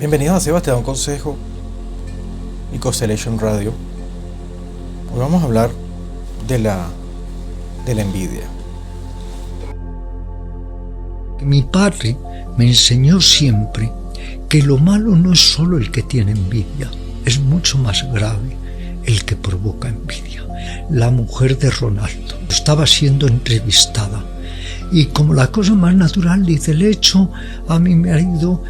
Bienvenidos a Sebas te da un consejo y Constellation Radio. Hoy vamos a hablar de la envidia. Mi padre me enseñó siempre que lo malo no es solo el que tiene envidia, es mucho más grave el que provoca envidia. La mujer de Ronaldo estaba siendo entrevistada y como la cosa más natural dice, le he hecho a mi marido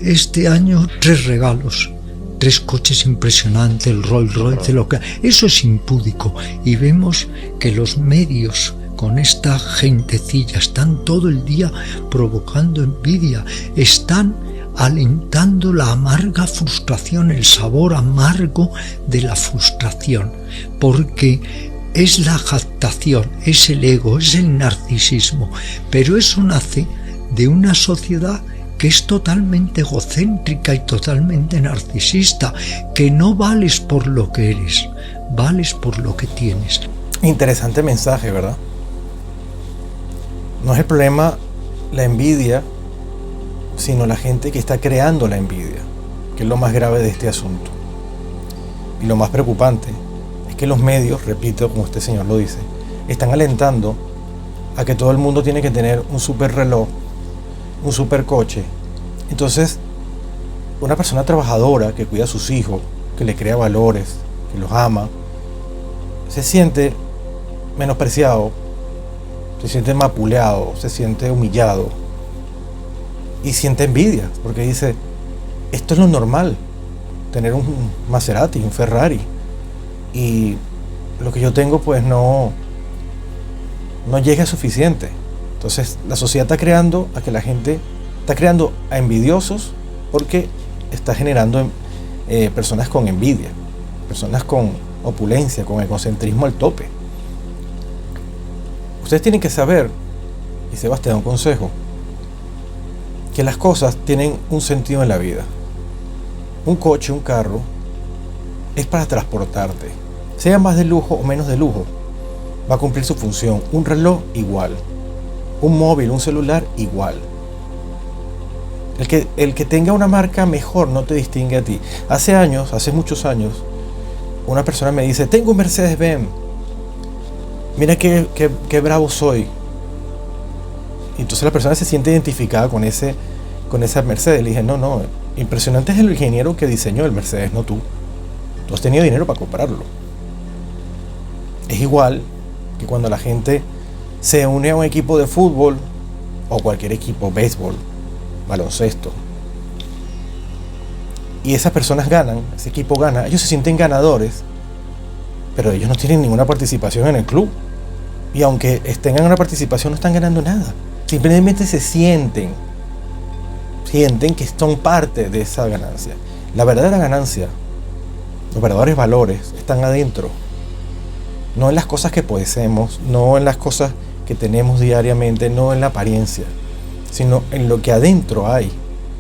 este año 3 regalos, 3 coches impresionantes, el Rolls Royce, eso es impúdico. Y vemos que los medios con esta gentecilla están todo el día provocando envidia, están alentando la amarga frustración, el sabor amargo de la frustración, porque es la jactación, es el ego, es el narcisismo, pero eso nace de una sociedad que es totalmente egocéntrica y totalmente narcisista, que no vales por lo que eres, vales por lo que tienes. Interesante mensaje, ¿verdad? No es el problema la envidia, sino la gente que está creando la envidia, que es lo más grave de este asunto. Y lo más preocupante es que los medios, repito, como este señor lo dice, están alentando a que todo el mundo tiene que tener un super reloj, un super coche. Entonces, una persona trabajadora que cuida a sus hijos, que le crea valores, que los ama, se siente menospreciado, se siente mapuleado, se siente humillado y siente envidia, porque dice, esto es lo normal, tener un Maserati, un Ferrari, y lo que yo tengo pues no llega suficiente. Entonces la sociedad está creando a que la gente está creando a envidiosos, porque está generando personas con envidia, personas con opulencia, con egocentrismo al tope. Ustedes tienen que saber, y Sebas te da un consejo, que las cosas tienen un sentido en la vida. Un coche, un carro, es para transportarte, sea más de lujo o menos de lujo, va a cumplir su función. Un reloj igual, un móvil, un celular igual. El que tenga una marca mejor no te distingue a ti. Hace muchos años, una persona me dice, tengo un Mercedes-Benz, mira qué bravo soy. Y entonces la persona se siente identificada con esa Mercedes. Le dije, no, impresionante es el ingeniero que diseñó el Mercedes, no tú. Tú has tenido dinero para comprarlo. Es igual que cuando la gente se une a un equipo de fútbol o cualquier equipo, béisbol, baloncesto, y esas personas ganan, ese equipo gana, ellos se sienten ganadores, pero ellos no tienen ninguna participación en el club, y aunque tengan una participación no están ganando nada, simplemente se sienten que son parte de esa ganancia. La verdadera ganancia, los verdaderos valores están adentro, no en las cosas que poseemos, no en las cosas que tenemos diariamente, no en la apariencia, sino en lo que adentro hay,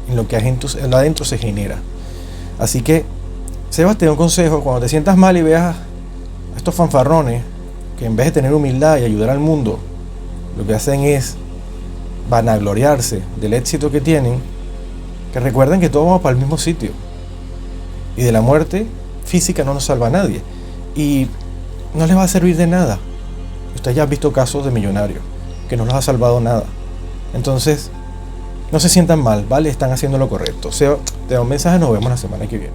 en lo que adentro se genera. Así que, Sebas te da un consejo: cuando te sientas mal y veas a estos fanfarrones que en vez de tener humildad y ayudar al mundo, lo que hacen es vanagloriarse del éxito que tienen, que recuerden que todos vamos para el mismo sitio, y de la muerte física no nos salva a nadie, y no les va a servir de nada. Ustedes ya han visto casos de millonarios que no los ha salvado nada. Entonces, no se sientan mal, ¿vale? Están haciendo lo correcto. Te da un mensaje, nos vemos la semana que viene.